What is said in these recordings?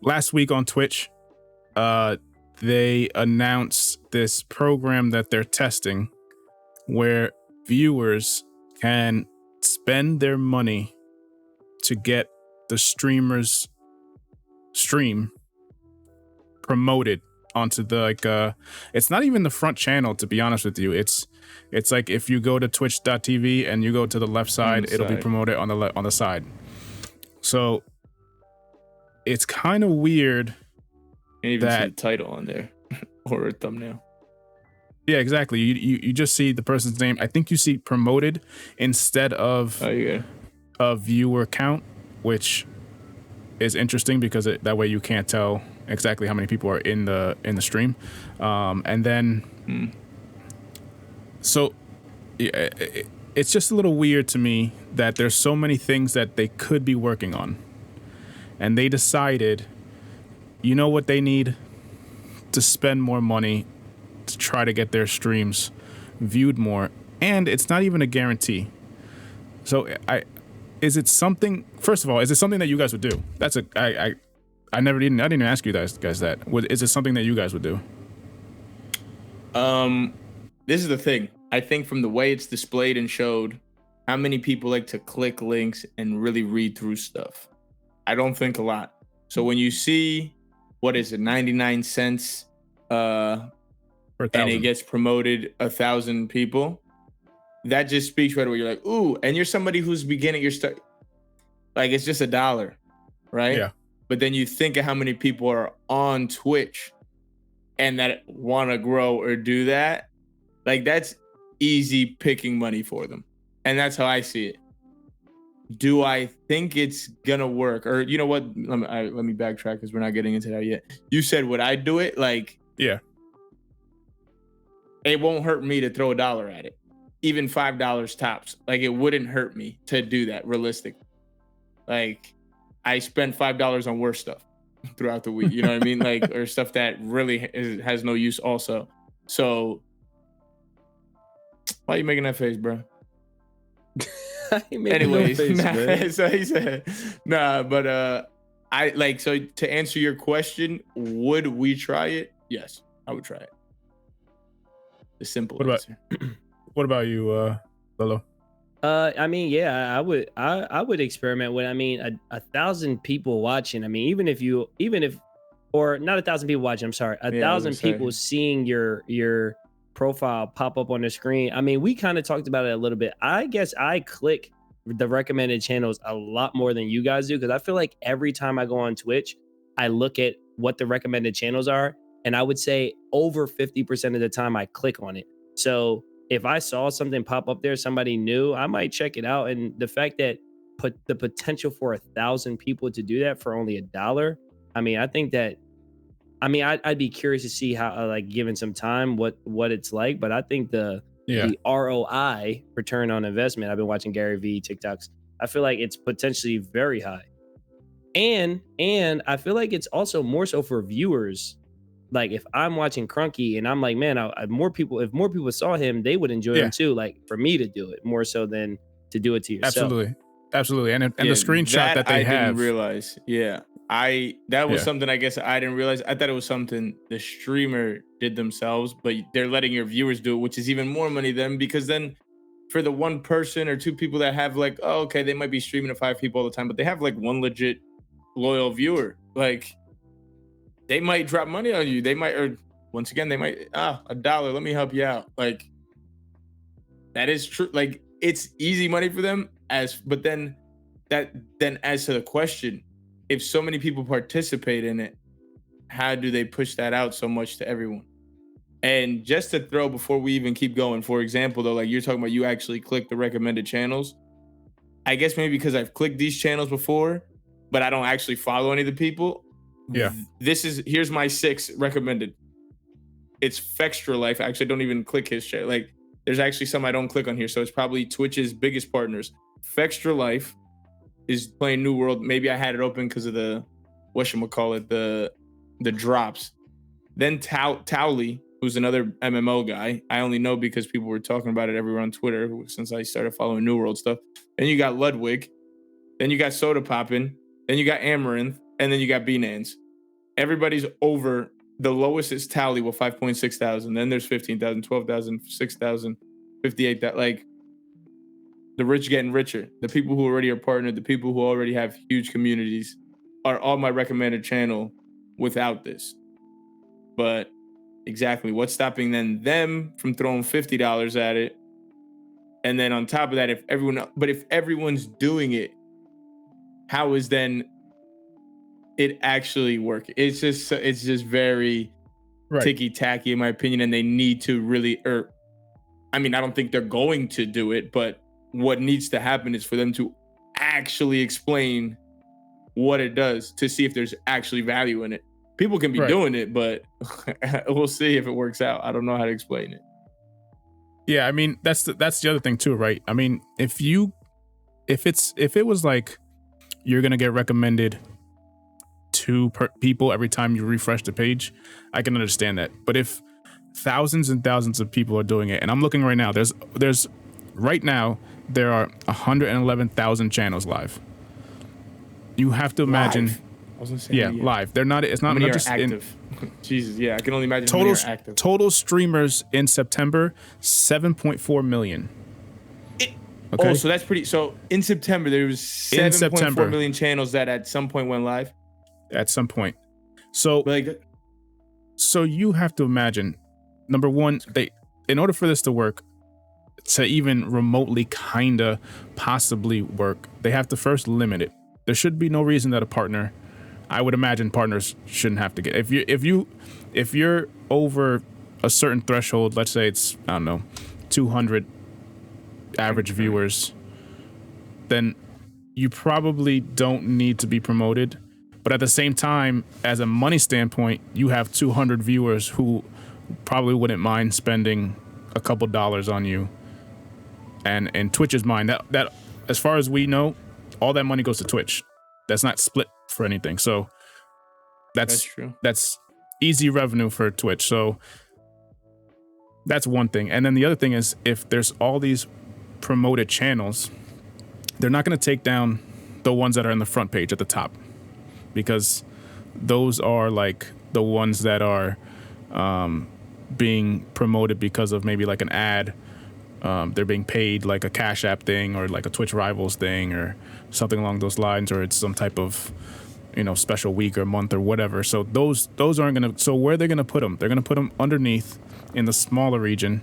last week on Twitch, they announced this program that they're testing where viewers can spend their money to get the streamer's stream promoted onto the it's not even the front channel, to be honest with you. It's like if you go to twitch.tv and you go to the left side, it'll be promoted on the side. So it's kind of weird. And even see the title on there or a thumbnail. Yeah, exactly. You just see the person's name. I think you see promoted instead of a viewer count, which is interesting because that way you can't tell exactly how many people are in the stream. And then, so yeah, it's just a little weird to me that there's so many things that they could be working on, and they decided, you know what they need? To spend more money to try to get their streams viewed more, and it's not even a guarantee. So is it something? First of all, is it something that you guys would do? I didn't ask you guys that. Is it something that you guys would do? This is the thing. I think from the way it's displayed and showed, how many people like to click links and really read through stuff. I don't think a lot. So when you see, what is it, 99 cents, and it gets promoted 1,000 people, that just speaks right away. You're like, ooh, and you're somebody who's beginning your start, like it's just $1, right? Yeah. But then you think of how many people are on Twitch and that want to grow or do that. Like that's easy picking money for them. And that's how I see it. Do I think it's gonna work? Or you know what? Let me backtrack because we're not getting into that yet. You said, would I do it? Like, yeah. It won't hurt me to throw $1 at it. Even $5 tops. Like it wouldn't hurt me to do that realistically. Like I spend $5 on worse stuff throughout the week. You know what I mean? Like, or stuff that really has no use also. So why are you making that face, bro? Anyways, so he said, but I like, so to answer your question, would we try it? Yes, I would try it. The simple answer. What about you, Lolo? I mean, yeah, I would experiment with. I mean, 1,000 people watching. I mean, even if or not 1,000 people watching. I'm sorry, 1,000 people seeing your profile pop up on the screen. I mean, we kind of talked about it a little bit. I guess I click the recommended channels a lot more than you guys do, because I feel like every time I go on Twitch, I look at what the recommended channels are, and I would say over 50% of the time I click on it. So if I saw something pop up there, somebody new, I might check it out. And the fact that the potential for 1,000 people to do that for only $1, I mean, I think that, I mean, I'd be curious to see how, like, given some time, what it's like. But I think the ROI, return on investment, I've been watching Gary Vee TikToks, I feel like it's potentially very high. And I feel like it's also more so for viewers. Like if I'm watching Crunky and I'm like, man, if more people saw him, they would enjoy him too. Like for me to do it more so than to do it to yourself. Absolutely. And the screenshot that they have. I didn't realize. Yeah. That was something I guess I didn't realize. I thought it was something the streamer did themselves, but they're letting your viewers do it, which is even more money then, because then for the one person or two people that have like, oh, okay, they might be streaming to 5 people all the time, but they have like one legit loyal viewer. Like they might drop money on you. They might, or once again, they might, $1, let me help you out. Like that is true. Like it's easy money for them but then as to the question, if so many people participate in it, how do they push that out so much to everyone? And just to throw, before we even keep going, for example, though, like you're talking about, you actually click the recommended channels. I guess maybe because I've clicked these channels before, but I don't actually follow any of the people. Yeah. Here's my 6 recommended. It's Fextra Life. Actually, I don't even click his channel. Like there's actually some I don't click on here. So it's probably Twitch's biggest partners. Fextra Life is playing New World. Maybe I had it open because of the, the drops. Then Towley, who's another MMO guy. I only know because people were talking about it everywhere on Twitter since I started following New World stuff. Then you got Ludwig. Then you got Soda Poppin'. Then you got Amaranth. And then you got Binance. everybody's over. The lowest is Tally with 5.6 thousand. Then there's 15,000, 12,000, 6,000, 58,000. Like, the rich getting richer. The people who already are partnered, the people who already have huge communities are on my recommended channel without this. But exactly, what's stopping them from throwing $50 at it? And then on top of that, if everyone's doing it, how is then it actually working? It's just very ticky tacky in my opinion, and they need to really, I don't think they're going to do it, but what needs to happen is for them to actually explain what it does to see if there's actually value in it. People can be doing it, but we'll see if it works out. I don't know how to explain it. Yeah, that's the other thing too, right? If it was like you're gonna get recommended to people every time you refresh the page, I can understand that. But if thousands and thousands of people are doing it, and I'm looking right now, there's right now there are 111,000 channels live. You have to imagine. Live. I was gonna say, live. They're not. It's not. How many not are just active? Jesus, yeah, I can only imagine total how many are active. Total streamers in September, 7.4 million. Okay. Oh, so that's pretty. So in September there was 7.4 million channels that at some point went live. At some point, so you have to imagine. Number one, in order for this to work, to even remotely kinda possibly work, they have to first limit it. There should be no reason that a partner, I would imagine partners shouldn't have to get, if you're over a certain threshold, let's say it's, I don't know, 200 average viewers, then you probably don't need to be promoted. But at the same time, as a money standpoint, you have 200 viewers who probably wouldn't mind spending a couple dollars on you. And in Twitch's mind, that as far as we know, all that money goes to Twitch. That's not split for anything. So that's true. That's easy revenue for Twitch. So that's one thing. And then the other thing is, if there's all these promoted channels, they're not going to take down the ones that are in the front page at the top, because those are like the ones that are being promoted because of maybe like an ad. They're being paid like a Cash App thing or like a Twitch Rivals thing or something along those lines, or it's some type of, special week or month or whatever. So those aren't going to, so where they're going to put them? They're going to put them underneath in the smaller region,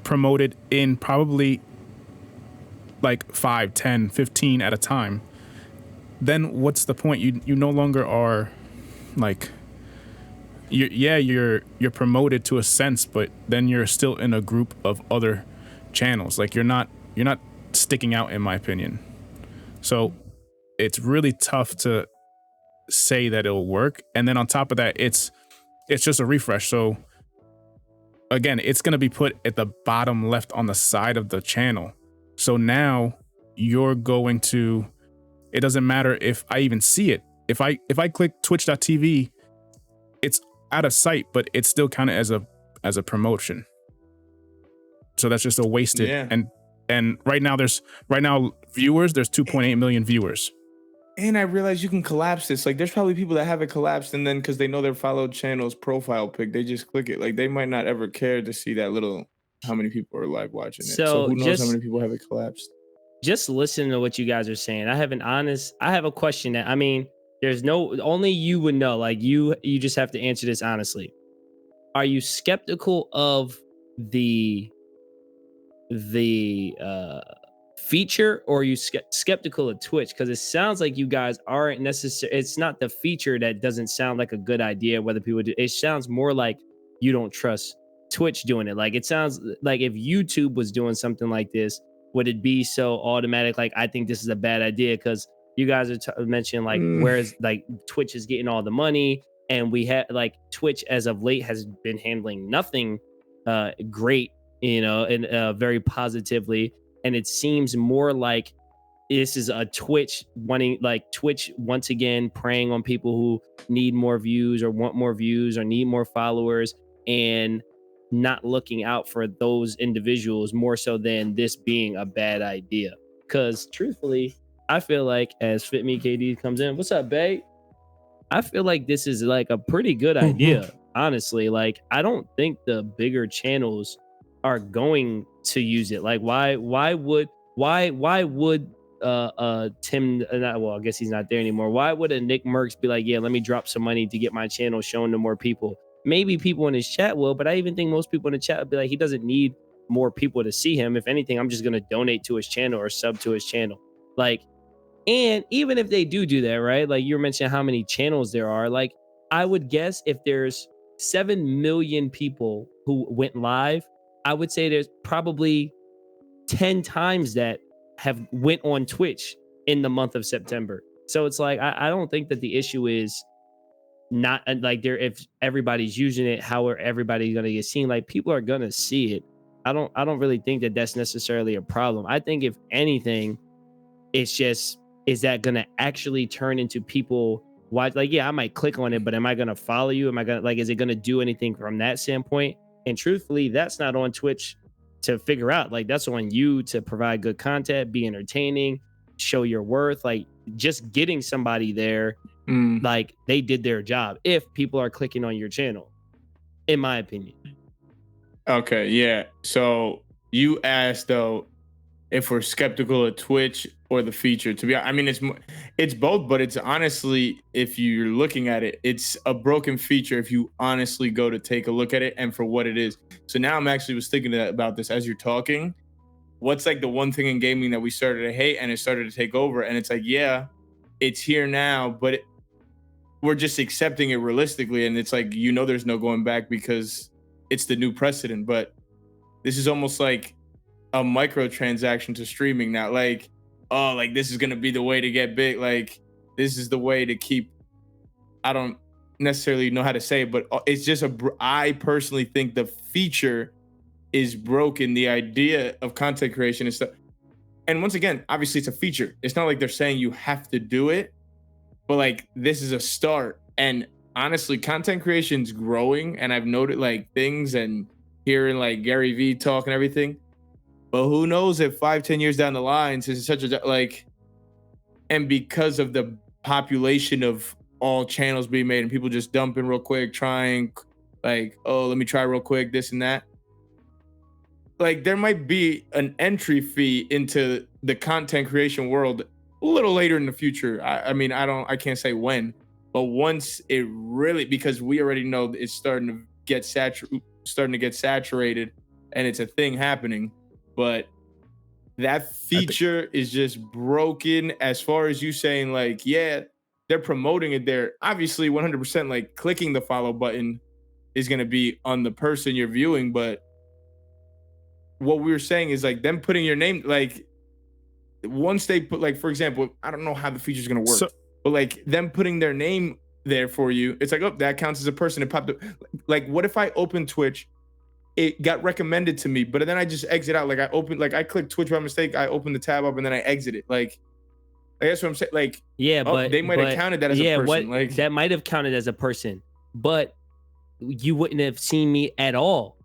promoted in probably like 5, 10, 15 at a time. Then what's the point? You no longer are like, you're promoted to a sense, but then you're still in a group of other channels. Like you're not sticking out, in my opinion. So it's really tough to say that it'll work. And then on top of that, it's just a refresh. So again, it's going to be put at the bottom left on the side of the channel. So now you're going to, it doesn't matter if I even see it. If I click twitch.tv, it's out of sight, but it's still counted as a promotion. So that's just a wasted. Yeah. And right now viewers, there's 2.8 million viewers. And I realize you can collapse this. Like, there's probably people that have it collapsed, and then because they know their followed channel's profile pic, they just click it. Like, they might not ever care to see that little, how many people are live watching it. So who knows how many people have it collapsed? Just listen to what you guys are saying. I have a question that, there's only you would know. Like, you just have to answer this honestly. Are you skeptical of the feature, or are you skeptical of Twitch? Because it sounds like you guys aren't necessarily, it's not the feature that doesn't sound like a good idea, whether people do, it sounds more like you don't trust Twitch doing it. Like, it sounds like if YouTube was doing something like this, would it be so automatic? Like, I think this is a bad idea, because you guys are mentioning like whereas like Twitch is getting all the money, and we have like Twitch as of late has been handling nothing great, and very positively. And it seems more like this is a Twitch once again preying on people who need more views or want more views or need more followers, and not looking out for those individuals more so than this being a bad idea. Because truthfully, I feel like as Fit Me KD comes in, what's up, babe? I feel like this is like a pretty good idea, honestly. Like, I don't think the bigger channels are going to use it. Like, why would Tim, well, I guess he's not there anymore. Why would a Nick Merckx be like, yeah, let me drop some money to get my channel shown to more people? Maybe people in his chat will, but I even think most people in the chat would be like, he doesn't need more people to see him. If anything, I'm just going to donate to his channel or sub to his channel. Like, and even if they do that, right? Like you were mentioning how many channels there are. Like, I would guess if there's 7 million people who went live, I would say there's probably 10 times that have went on Twitch in the month of September. So it's like, I don't think that the issue is not like there, if everybody's using it, how are everybody going to get seen? Like, people are going to see it. I don't really think that that's necessarily a problem. I think if anything, it's just, is that going to actually turn into people watch? Like, yeah, I might click on it, but am I going to follow you? Am I going to, like, is it going to do anything from that standpoint? And truthfully, that's not on Twitch to figure out. Like, that's on you to provide good content, be entertaining, show your worth. Like, just getting somebody there, like, they did their job if people are clicking on your channel, in my opinion. Okay, yeah. So you asked though if we're skeptical of Twitch or the feature. To be, I mean, it's both, but it's honestly, if you're looking at it, it's a broken feature if you honestly go to take a look at it and for what it is. So now I'm actually was thinking about this as you're talking. What's like the one thing in gaming that we started to hate and it started to take over? And it's like, yeah, it's here now, but we're just accepting it realistically. And it's like, you know, there's no going back because it's the new precedent. But this is almost like a microtransaction to streaming now. Like, oh, like this is gonna be the way to get big. Like, this is the way to keep. I don't necessarily know how to say it, but it's just I personally think the feature is broken. The idea of content creation and stuff. And once again, obviously it's a feature. It's not like they're saying you have to do it, but like this is a start. And honestly, content creation's growing, and I've noted like things and hearing like Gary Vee talk and everything. But who knows if 5-10 years down the line, since it's such a like, and because of the population of all channels being made and people just dumping real quick, trying like, oh, let me try real quick, this and that. Like, there might be an entry fee into the content creation world a little later in the future. I mean, I can't say when, but once it really, because we already know it's starting to get saturated, and it's a thing happening. But that feature is just broken as far as you saying, like, yeah, they're promoting it there. Obviously, 100%, like, clicking the follow button is going to be on the person you're viewing. But what we were saying is, like, them putting your name, like, once they put, like, for example, I don't know how the feature is going to work, but, like, them putting their name there for you, it's like, oh, that counts as a person. It popped up. Like, what if I open Twitch? It got recommended to me, but then I just exit out. Like I clicked Twitch by mistake. I opened the tab up and then I exit it. Like that's what I'm saying. Like, yeah, but they might have counted that as a person. Like, that might have counted as a person, but you wouldn't have seen me at all.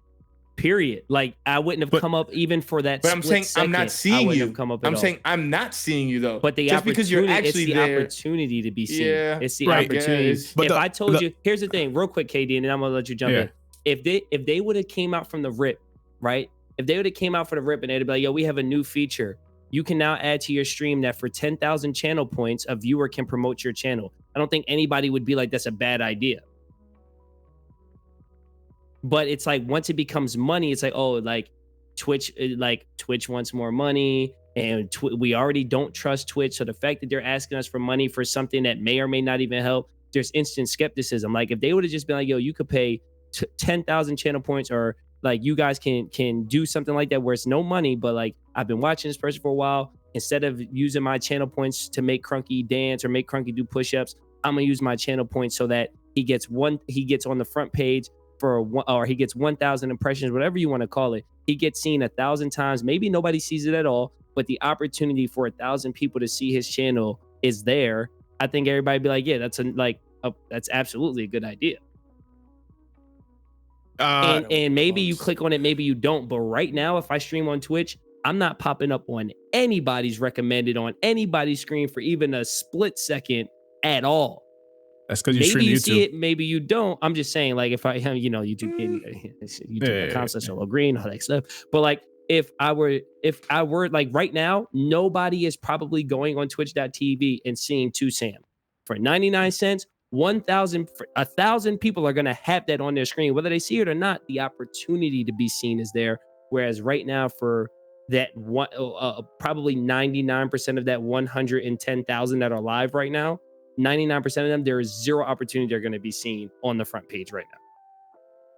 Period. Like, I wouldn't have come up even for that. But I'm saying second, I'm not seeing you. I'm saying I'm not seeing you though. But the just because you're actually it's the there, opportunity to be seen. Yeah, it's the opportunity. But if I told you, here's the thing, real quick, KD, and then I'm gonna let you jump in. If they would have came out from the rip, right? If they would have came out for the rip and they'd be like, yo, we have a new feature. You can now add to your stream that for 10,000 channel points, a viewer can promote your channel. I don't think anybody would be like, that's a bad idea. But it's like, once it becomes money, it's like, oh, like Twitch wants more money, and we already don't trust Twitch. So the fact that they're asking us for money for something that may or may not even help, there's instant skepticism. Like, if they would have just been like, yo, you could pay 10,000 channel points, or like, you guys can do something like that where it's no money, but like, I've been watching this person for a while. Instead of using my channel points to make Crunky dance or make Crunky do push-ups, I'm gonna use my channel points so that he gets on the front page for or he gets 1,000 impressions, whatever you want to call it. He gets seen 1,000 times. Maybe nobody sees it at all, but the opportunity for 1,000 people to see his channel is there. I think everybody be like, yeah, that's absolutely a good idea. And maybe you click on it, maybe you don't. But right now, if I stream on Twitch, I'm not popping up on anybody's recommended on anybody's screen for even a split second at all. That's because you maybe stream you YouTube. see it, maybe you don't. I'm just saying, like, if I, YouTube accounts, that's all green, all that stuff. But like, if I were like right now, nobody is probably going on twitch.tv and seeing 2Sam for 99 cents. 1,000 people are going to have that on their screen, whether they see it or not. The opportunity to be seen is there. Whereas right now, for that one, probably 99% of that 110,000 that are live right now, 99% of them, there is zero opportunity they're going to be seen on the front page right now.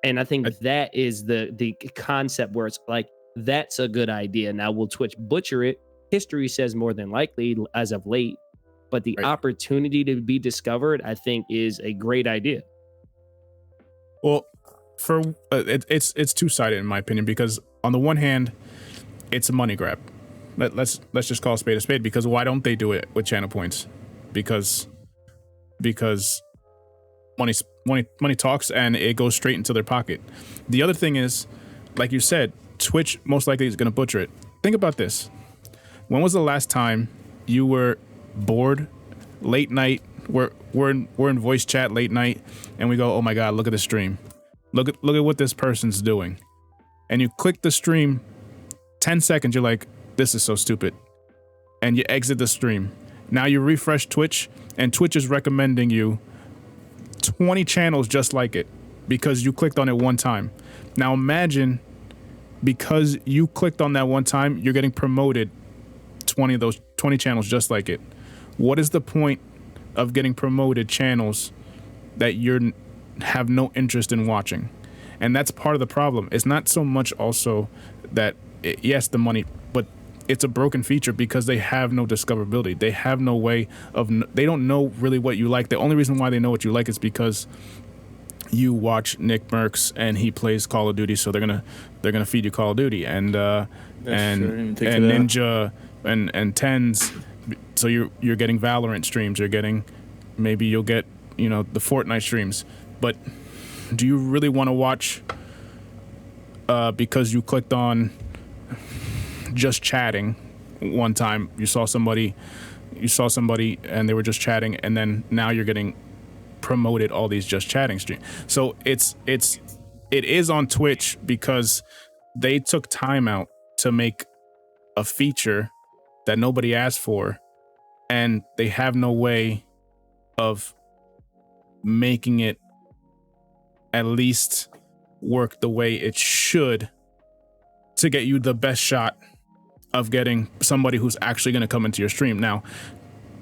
And I think that is the concept where it's like, that's a good idea. Now, will Twitch butcher it? History says more than likely as of late, but the opportunity to be discovered, I think, is a great idea. Well, for it's two-sided in my opinion, because on the one hand, it's a money grab. Let's just call a spade, because why don't they do it with channel points? Because money talks, and it goes straight into their pocket. The other thing is, like you said, Twitch most likely is going to butcher it. Think about this. When was the last time you were bored late night? We're in voice chat late night, and we go, oh my god, look at the stream. Look at what this person's doing. And you click the stream, 10 seconds, you're like, this is so stupid. And you exit the stream. Now you refresh Twitch, and Twitch is recommending you 20 channels just like it because you clicked on it one time. Now imagine, because you clicked on that one time, you're getting promoted 20 of those 20 channels just like it. What is the point of getting promoted channels that you have no interest in watching? And that's part of the problem. It's not so much also that, yes, the money, but it's a broken feature because they have no discoverability. They have no way of, they don't know really what you like. The only reason why they know what you like is because you watch Nick Merckx and he plays Call of Duty, so they're gonna feed you Call of Duty and Ninja and Tens. So you're getting Valorant streams. You're getting, maybe you'll get, the Fortnite streams. But do you really want to watch because you clicked on just chatting one time, you saw somebody and they were just chatting, and then now you're getting promoted all these just chatting streams? So it is on Twitch because they took time out to make a feature that nobody asked for, and they have no way of making it at least work the way it should to get you the best shot of getting somebody who's actually going to come into your stream. Now,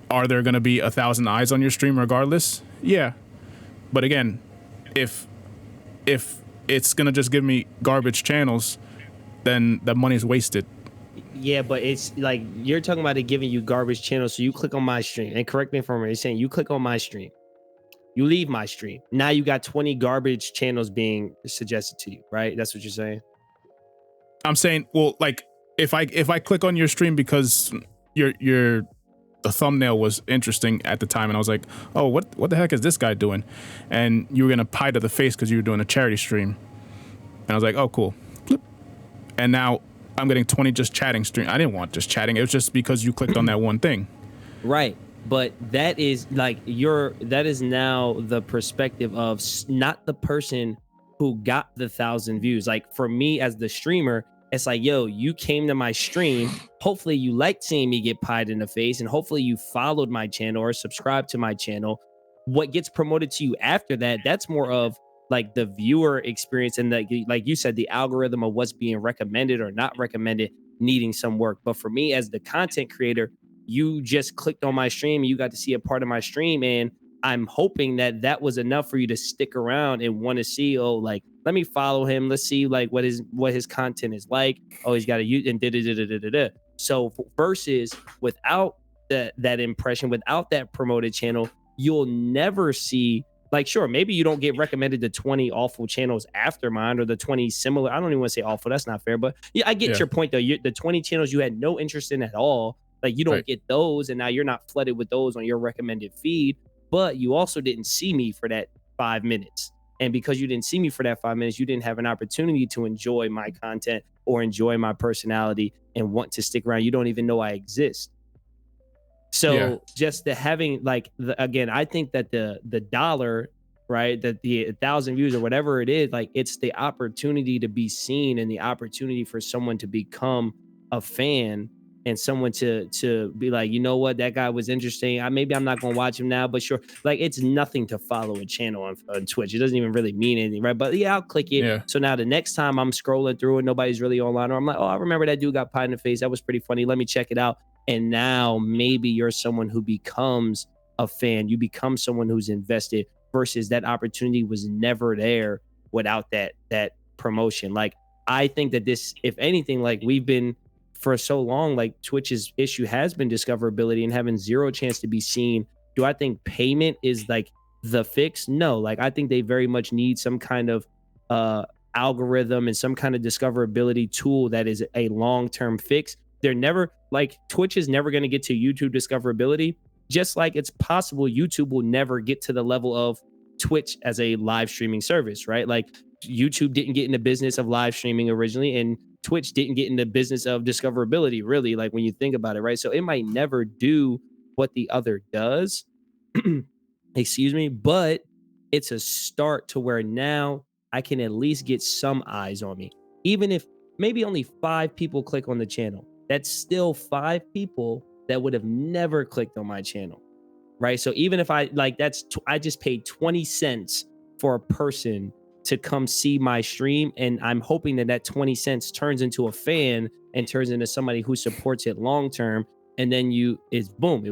are there going to be 1,000 eyes on your stream regardless? Yeah. But again, if it's going to just give me garbage channels, then the money's wasted. Yeah, but it's like, you're talking about it giving you garbage channels. So you click on my stream, and correct me if I'm wrong, you're saying you click on my stream, you leave my stream. Now you got 20 garbage channels being suggested to you, right? That's what you're saying? I'm saying, well, like, if I click on your stream because the thumbnail was interesting at the time, and I was like, oh, what the heck is this guy doing? And you were gonna pie to the face because you were doing a charity stream, and I was like, oh, cool. And now I'm getting 20 just chatting stream. I didn't want just chatting. It was just because you clicked on that one thing. Right. But that is like that is now the perspective of not the person who got the 1,000 views. Like, for me as the streamer, it's like, yo, you came to my stream. Hopefully you liked seeing me get pied in the face, and hopefully you followed my channel or subscribed to my channel. What gets promoted to you after that, that's more of like the viewer experience, and like you said, the algorithm of what's being recommended or not recommended needing some work. But for me as the content creator, you just clicked on my stream, you got to see a part of my stream, and I'm hoping that was enough for you to stick around and want to see, oh, like, let me follow him, let's see like what his content is like. Oh, he's got a YouTube and da. So versus without that impression, without that promoted channel, you'll never see, like, sure, maybe you don't get recommended the 20 awful channels after mine, or the 20 similar. I don't even want to say awful, that's not fair, but yeah, I get your point though. The 20 channels you had no interest in at all, like, you don't get those, and now you're not flooded with those on your recommended feed. But you also didn't see me for that 5 minutes. And because you didn't see me for that 5 minutes, you didn't have an opportunity to enjoy my content or enjoy my personality and want to stick around. You don't even know I exist. So just the having like again, I think that the dollar, right, that the 1,000 views or whatever it is, like it's the opportunity to be seen and the opportunity for someone to become a fan and someone to be like, you know what, that guy was interesting. Maybe I'm not gonna watch him now, but sure, like it's nothing to follow a channel on Twitch. It doesn't even really mean anything, right? But yeah, I'll click it. Yeah. So now the next time I'm scrolling through and nobody's really online, or I'm like, oh, I remember that dude got pie in the face. That was pretty funny. Let me check it out. And now maybe you're someone who becomes a fan. You become someone who's invested versus that opportunity was never there without that promotion. Like I think that this, if anything, like we've been for so long, like Twitch's issue has been discoverability and having zero chance to be seen. Do I think payment is like the fix? No, like I think they very much need some kind of algorithm and some kind of discoverability tool that is a long-term fix. They're never like Twitch is never going to get to YouTube discoverability, just like it's possible YouTube will never get to the level of Twitch as a live streaming service, right? Like YouTube didn't get in the business of live streaming originally, and Twitch didn't get in the business of discoverability, really, like when you think about it, right? So it might never do what the other does, excuse me, but it's a start to where now I can at least get some eyes on me. Even if maybe only 5 people click on the channel, that's still 5 people that would have never clicked on my channel, right? So even if I like I just paid 20 cents for a person to come see my stream, and I'm hoping that that 20 cents turns into a fan and turns into somebody who supports it long term. And then it's boom,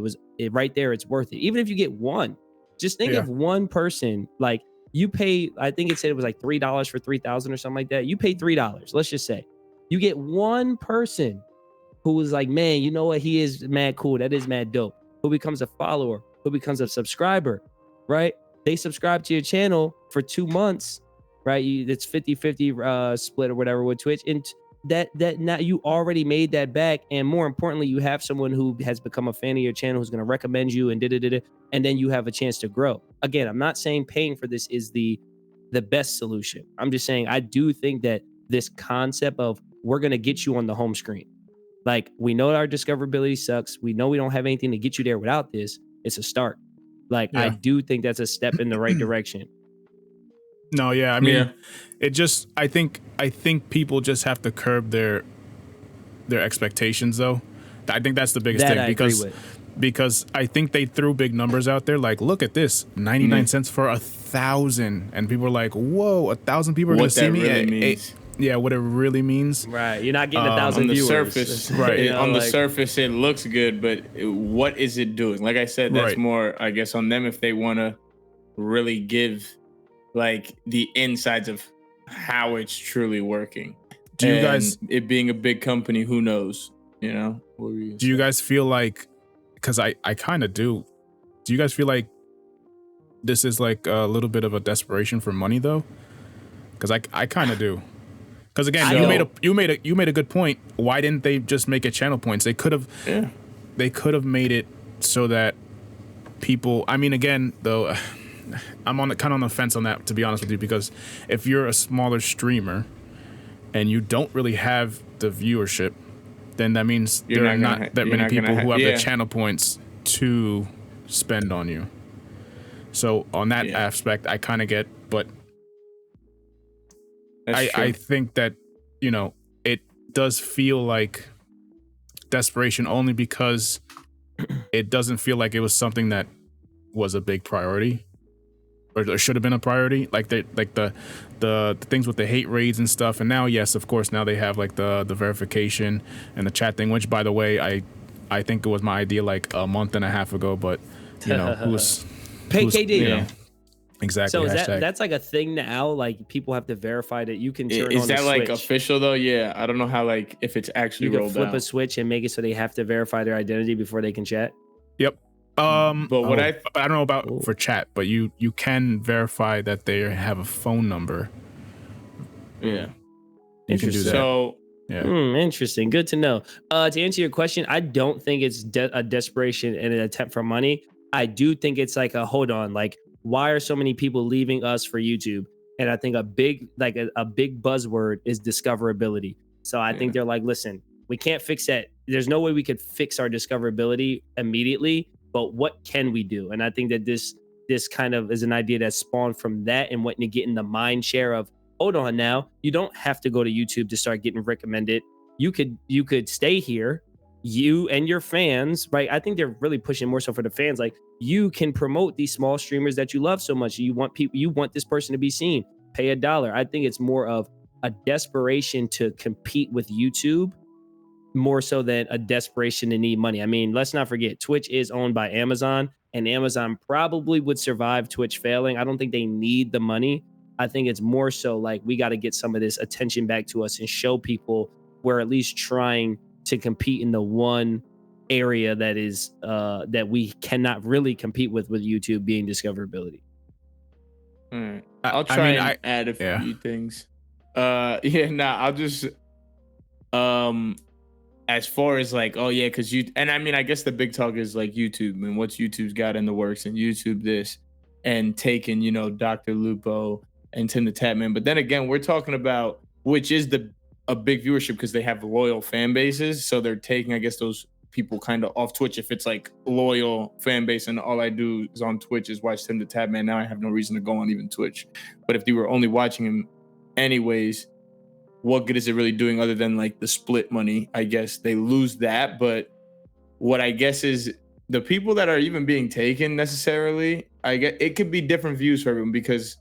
right there, it's worth it. Even if you get one, just think of one person, like you pay, I think it said it was like $3 for 3,000 or something like that. You pay $3, let's just say. You get one person who was like, man, you know what? He is mad cool. That is mad dope. Who becomes a follower, who becomes a subscriber, right? They subscribe to your channel for 2 months, right? It's 50-50 split or whatever with Twitch. And that now you already made that back. And more importantly, you have someone who has become a fan of your channel who's going to recommend you and and then you have a chance to grow. Again, I'm not saying paying for this is the best solution. I'm just saying I do think that this concept of we're going to get you on the home screen. Like we know our discoverability sucks. We know we don't have anything to get you there without this. It's a start. Like I do think that's a step in the right direction. No, yeah, I mean, it just I think people just have to curb their expectations, though. I think that's the biggest thing because I think they threw big numbers out there. Like, look at this, 99 cents for 1,000, and people are like, whoa, 1,000 people are going to see me. Really yeah, what it really means. Right, you're not getting 1,000 viewers. On the surface, right? You know, on the surface, it looks good, but what is it doing? Like I said, that's more, I guess, on them if they want to really give like the insides of how it's truly working. Do you guys, it being a big company, who knows? You know, do you guys feel like? Because I kind of do. Do you guys feel like this is like a little bit of a desperation for money, though? Because I kind of do. Because again, you made a good point. Why didn't they just make it channel points? They could have made it so that people. I mean, again, though, I'm kind of on the fence on that, to be honest with you. Because if you're a smaller streamer and you don't really have the viewership, then that means there are not that many people who have the channel points to spend on you. So on that aspect, I kind of get, but. I think that, you know, it does feel like desperation only because it doesn't feel like it was something that was a big priority or should have been a priority. Like the things with the hate raids and stuff. And now, yes, of course, now they have like the verification and the chat thing, which, by the way, I think it was my idea like a month and a half ago, but you know, pay KD. You know, exactly. So that's like a thing now. Like people have to verify that you can turn on the switch. Is that like official though? Yeah, I don't know how like if it's actually rolled out. You can flip a switch and make it so they have to verify their identity before they can chat. Yep. But what I don't know about for chat, but you can verify that they have a phone number. Yeah. You can do that. So interesting. Good to know. To answer your question, I don't think it's a desperation and an attempt for money. I do think it's like a hold on, like. Why are so many people leaving us for YouTube? And I think a big buzzword is discoverability. So I think they're like, listen, We can't fix that. There's no way we could fix our discoverability immediately, but what can we do? And I think that this kind of is an idea that spawned from that and wanting to get in the mind share of, hold on now, you don't have to go to YouTube to start getting recommended. You could stay here, you and your fans, right? I think they're really pushing more so for the fans. Like, you can promote these small streamers that you love so much. You want this person to be seen. Pay $1. I think it's more of a desperation to compete with YouTube more so than a desperation to need money. I mean, let's not forget, Twitch is owned by Amazon, and Amazon probably would survive Twitch failing. I don't think they need the money. I think it's more so like, we got to get some of this attention back to us and show people we're at least trying to compete in the one area that is that we cannot really compete with YouTube, being discoverability. I'll try and add a few things. I'll just as far as like, oh yeah, because I guess the big talk is like YouTube and what's YouTube's got in the works, and YouTube this and taking, Dr. Lupo and Tim the Tatman. But then again, we're talking about, which is a big viewership because they have loyal fan bases. So they're taking, I guess, those people kind of off Twitch. If it's like loyal fan base and all I do is on Twitch is watch Tim the Tatman, now I have no reason to go on even Twitch. But if they were only watching him anyways, what good is it really doing other than like the split money? I guess they lose that. But what I guess is the people that are even being taken necessarily, I get it could be different views for everyone because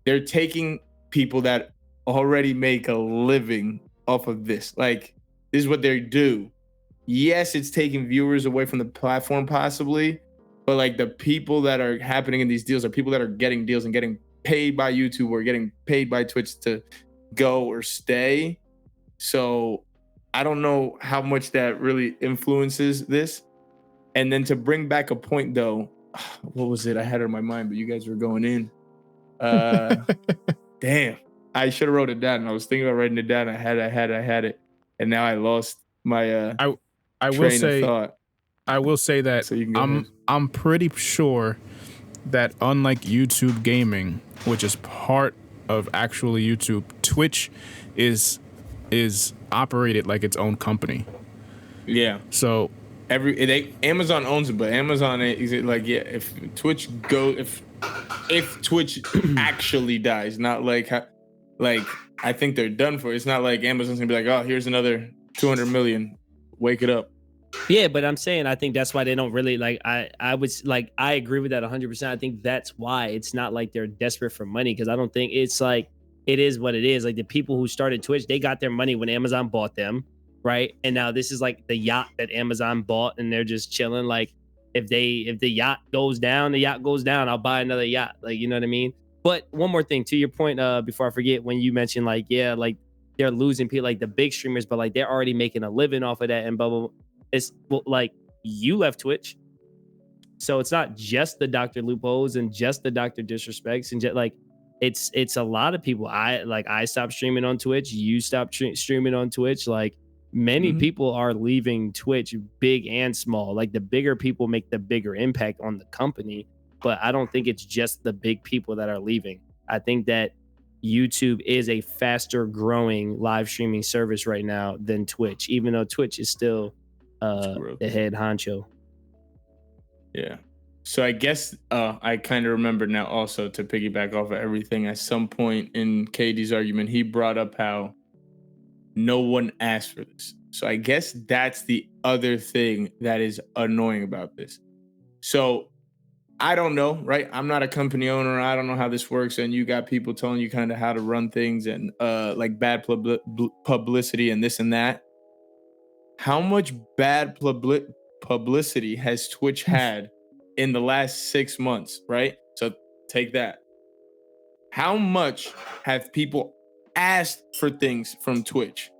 they're taking people that already make a living off of this. Like, this is what they do. Yes, it's taking viewers away from the platform possibly, but like the people that are happening in these deals are people that are getting deals and getting paid by YouTube or getting paid by Twitch to go or stay. So I don't know how much that really influences this. And then to bring back a point though, what was it? I had it in my mind, but you guys were going in. Damn, I should have wrote it down. I was thinking about writing it down. I had it, and now I lost my I will say, thought. I will say that so I'm pretty sure that unlike YouTube gaming, which is part of actually YouTube, Twitch is operated like its own company. Yeah. So Amazon owns it, but Amazon is it like, yeah, if Twitch actually dies, not like I think they're done for. It's not like Amazon's gonna be like, oh, here's another 200 million, wake it up. Yeah, but I'm saying I think that's why they don't really like. I agree with that 100%. I think that's why it's not like they're desperate for money, because I don't think it's like, it is what it is. Like, the people who started Twitch, they got their money when Amazon bought them, right? And now this is like the yacht that Amazon bought, and they're just chilling. Like, if the yacht goes down, the yacht goes down. I'll buy another yacht. Like, you know what I mean? But one more thing to your point, before I forget, when you mentioned like, yeah, like they're losing people, like the big streamers, but like they're already making a living off of that and blah blah blah. It's like, you left Twitch, so it's not just the Dr. Lupos and just the Dr. Disrespects and just like it's a lot of people. I stopped streaming on Twitch. You stopped streaming on Twitch. Like, many people are leaving Twitch, big and small. Like, the bigger people make the bigger impact on the company, but I don't think it's just the big people that are leaving. I think that YouTube is a faster growing live streaming service right now than Twitch, even though Twitch is still the head honcho. Yeah. So I guess I kind of remember now also, to piggyback off of everything, at some point in KD's argument, he brought up how no one asked for this. So I guess that's the other thing that is annoying about this. So I don't know, right? I'm not a company owner. I don't know how this works. And you got people telling you kind of how to run things and like bad publicity and this and that. How much bad publicity has Twitch had in the last 6 months, right? So take that. How much have people asked for things from Twitch?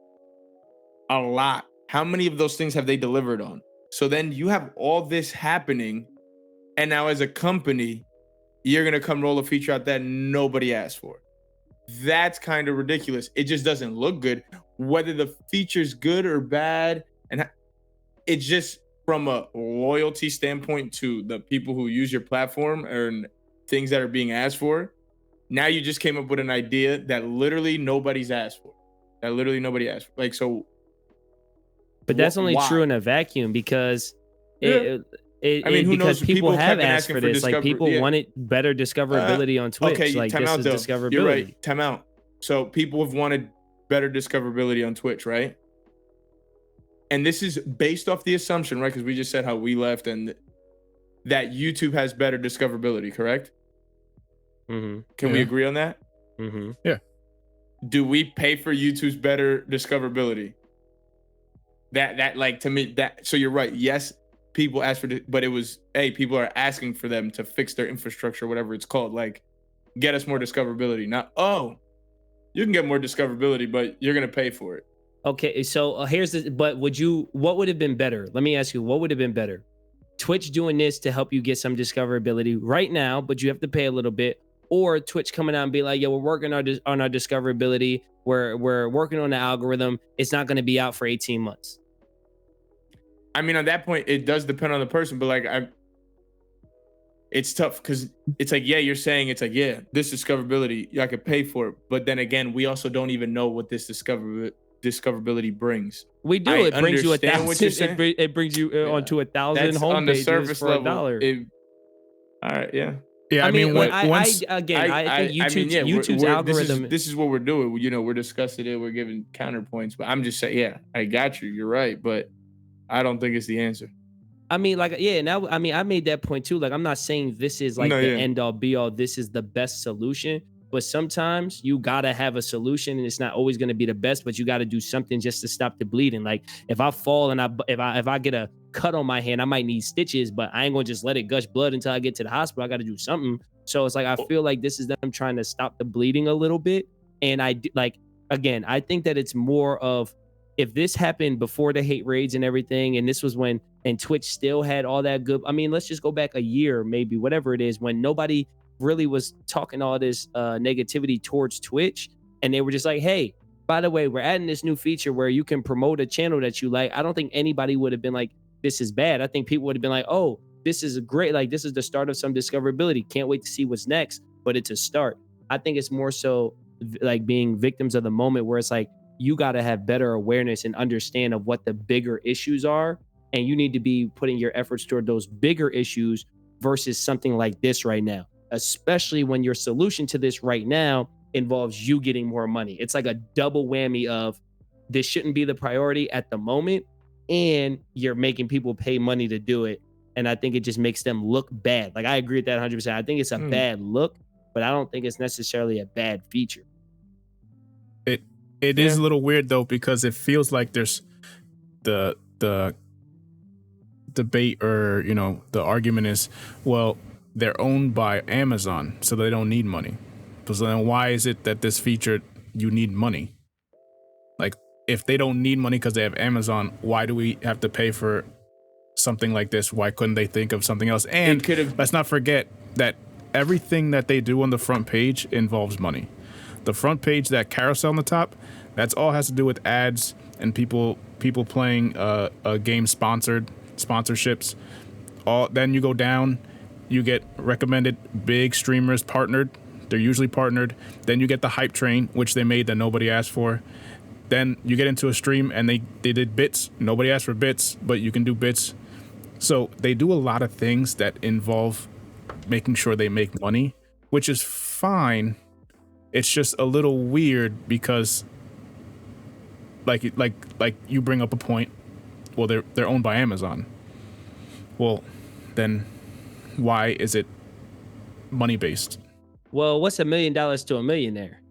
A lot. How many of those things have they delivered on? So then you have all this happening, and now as a company, you're going to come roll a feature out that nobody asked for. That's kind of ridiculous. It just doesn't look good. Whether the feature's good or bad, and it's just from a loyalty standpoint to the people who use your platform and things that are being asked for. Now you just came up with an idea that literally nobody's asked for. That literally nobody asked for. Like, so But that's only true in a vacuum because who because knows? People have asked for this. Like people wanted better discoverability on Twitch. Okay, like time this out is though. discoverability. You're right. Time out. So people have wanted better discoverability on Twitch, right? And this is based off the assumption, right? Because we just said how we left and that YouTube has better discoverability, correct? Mm-hmm. Can we agree on that? Mm-hmm. Yeah. Do we pay for YouTube's better discoverability? That like to me that so you're right. Yes, people ask for but it was people are asking for them to fix their infrastructure, whatever it's called, like get us more discoverability. Not you can get more discoverability, but you're gonna pay for it. Okay, so here's the. But what would have been better? Let me ask you, what would have been better? Twitch doing this to help you get some discoverability right now, but you have to pay a little bit, or Twitch coming out and be like, "Yeah, we're working on our discoverability. We're working on the algorithm. It's not going to be out for 18 months." I mean, on that point, it does depend on the person, but like it's tough because it's like, you're saying it's like, this discoverability, I could pay for it, but then again, we also don't even know what this discoverability brings. We do. It brings you 1,000. It brings you onto 1,000 homepages for $1. All right. Yeah. Yeah. I mean, I think YouTube's algorithm. This is what we're doing. You know, we're discussing it. We're giving counterpoints, but I'm just saying, I got you. You're right, but I don't think it's the answer. I mean, like, now, I mean, I made that point too. Like, I'm not saying this is like the end all be all. This is the best solution. But sometimes you gotta have a solution, and it's not always gonna be the best. But you gotta do something just to stop the bleeding. Like if I fall and if I get a cut on my hand, I might need stitches, but I ain't gonna just let it gush blood until I get to the hospital. I gotta do something. So it's like I feel like this is them trying to stop the bleeding a little bit. And I think that it's more of if this happened before the hate raids and everything, and this was when Twitch still had all that good. I mean, let's just go back a year, maybe whatever it is, when nobody really was talking all this negativity towards Twitch, and they were just like, hey, by the way, we're adding this new feature where you can promote a channel that you like. I don't think anybody would have been like, this is bad. I think people would have been like, oh, this is great. Like, this is the start of some discoverability. Can't wait to see what's next, but it's a start. I think it's more so like being victims of the moment where it's like, you got to have better awareness and understand of what the bigger issues are. And you need to be putting your efforts toward those bigger issues versus something like this right now, especially when your solution to this right now involves you getting more money. It's like a double whammy of this shouldn't be the priority at the moment, and you're making people pay money to do it. And I think it just makes them look bad. Like, I agree with that 100%. I think it's a bad look, but I don't think it's necessarily a bad feature. It is a little weird though, because it feels like there's the debate, or the argument is, well, they're owned by Amazon, so they don't need money. So then why is it that this feature you need money? Like, if they don't need money because they have Amazon, why do we have to pay for something like this? Why couldn't they think of something else? And let's not forget that everything that they do on the front page involves money. The front page, that carousel on the top, that's all has to do with ads and people playing a game sponsorships. Then you go down, you get recommended big streamers partnered. They're usually partnered. Then you get the hype train, which they made that nobody asked for. Then you get into a stream and they did bits. Nobody asked for bits, but you can do bits. So they do a lot of things that involve making sure they make money, which is fine. It's just a little weird because like you bring up a point. Well, they're owned by Amazon. Well, then why is it money based? Well, what's $1 million to a millionaire?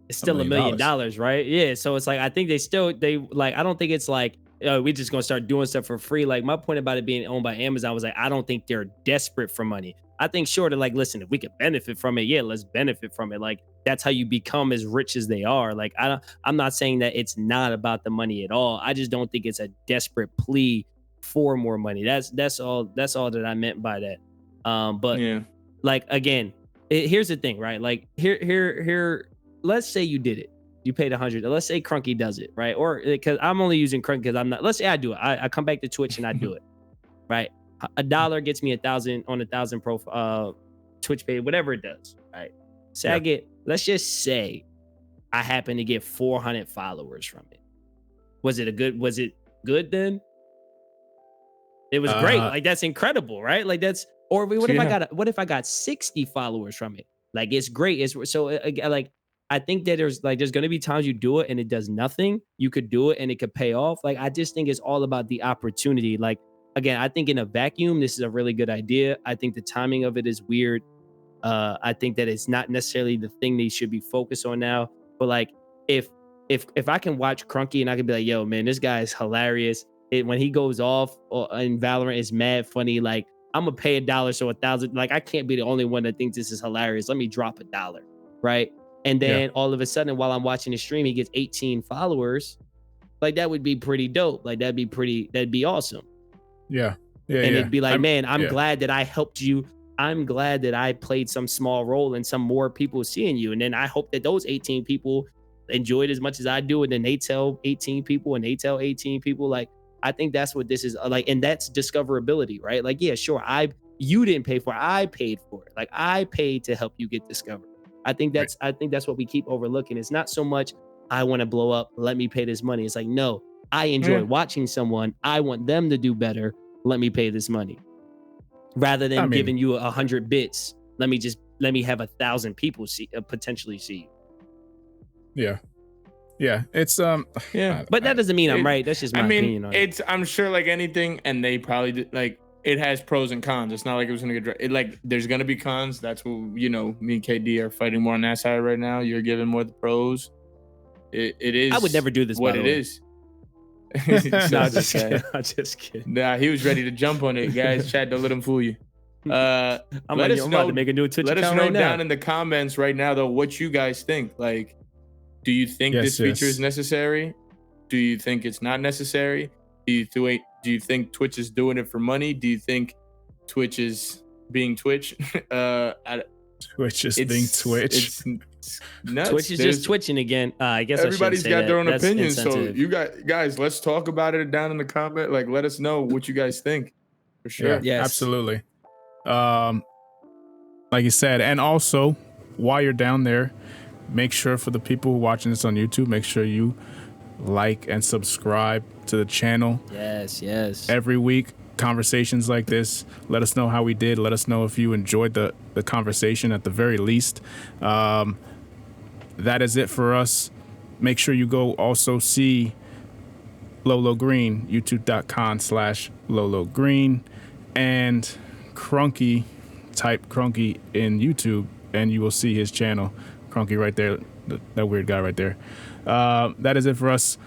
It's still $1 million, right? Yeah. So it's like, I think I don't think it's like, we're just gonna start doing stuff for free. Like, my point about it being owned by Amazon was like, I don't think they're desperate for money. I think sure to like, listen, if we could benefit from it, let's benefit from it. Like, that's how you become as rich as they are. Like, I'm not saying that it's not about the money at all. I just don't think it's a desperate plea for more money. That's all that I meant by that. But like, again, here's the thing, right? Like, here, let's say you did it. You paid 100. Let's say Crunky does it, right? Or because I'm only using Crunky because I'm not. Let's say I do it. I come back to Twitch and I do it, right? $1 gets me 1,000 on 1,000 profile Twitch pay, whatever it does, right? So let's just say I happen to get 400 followers from it. Was it good then? It was great. Like, that's incredible, right? Like, that's, or what if I got 60 followers from it? Like, it's great. It's so like, I think that there's going to be times you do it and it does nothing. You could do it and it could pay off. Like, I just think it's all about the opportunity. Like, again, I think in a vacuum, this is a really good idea. I think the timing of it is weird. I think that it's not necessarily the thing they should be focused on now. But like, if I can watch Crunky and I can be like, yo, man, this guy is hilarious. When he goes off in Valorant, is mad funny. Like, I'm gonna pay $1, so 1,000. Like, I can't be the only one that thinks this is hilarious. Let me drop $1, right? And then all of a sudden, while I'm watching the stream, he gets 18 followers. Like, that would be pretty dope. Like, that'd be awesome. Yeah. And it'd be like, man, I'm glad that I helped you. I'm glad that I played some small role in some more people seeing you. And then I hope that those 18 people enjoyed as much as I do. And then they tell 18 people and they tell 18 people. Like, I think that's what this is like. And that's discoverability, right? Like, yeah, sure. You didn't pay for it. I paid for it. Like, I paid to help you get discovered. I think that's what we keep overlooking. It's not so much, I want to blow up, let me pay this money. It's like, no, I enjoy watching someone. I want them to do better. Let me pay this money. Rather than giving you 100 bits, let me have 1,000 people potentially see you. Yeah, it's but that doesn't mean I'm right. That's just my opinion on it. I'm sure, like anything, and they probably like, it has pros and cons. It's not like it was gonna get like, there's gonna be cons. That's what, me and KD are fighting more on that side right now. You're giving more the pros. It is. I would never do this. What it is. No, I'm just kidding. Nah, he was ready to jump on it, guys. Chat, don't let him fool you. I'm about to make a new Twitch account. Let us know down in the comments right now, though, what you guys think. Like, do you think this feature is necessary? Do you think it's not necessary? Do you think Twitch is doing it for money? Do you think Twitch is being Twitch? Twitch is being Twitch. It's nuts. Twitch is just twitching again. I guess everybody's got their own opinion. So you guys, let's talk about it down in the comment. Like, let us know what you guys think. For sure. Yeah, absolutely. Like you said, and also while you're down there, make sure, for the people watching this on YouTube, make sure you like and subscribe to the channel. Yes. Every week, conversations like this. Let us know how we did. Let us know if you enjoyed the conversation at the very least. That is it for us. Make sure you go also see Lolo Green, youtube.com/Lolo Green, and Crunky. Type Crunky in YouTube and you will see his channel. Crunky right there, that weird guy right there. That is it for us.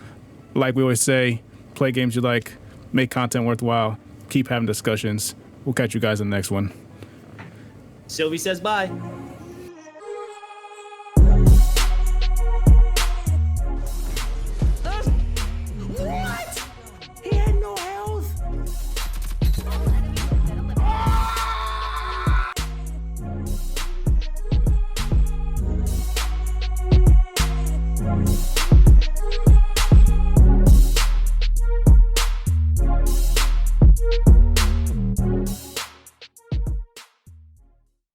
Like we always say, play games you like, make content worthwhile, keep having discussions. We'll catch you guys in the next one. Sylvie says bye.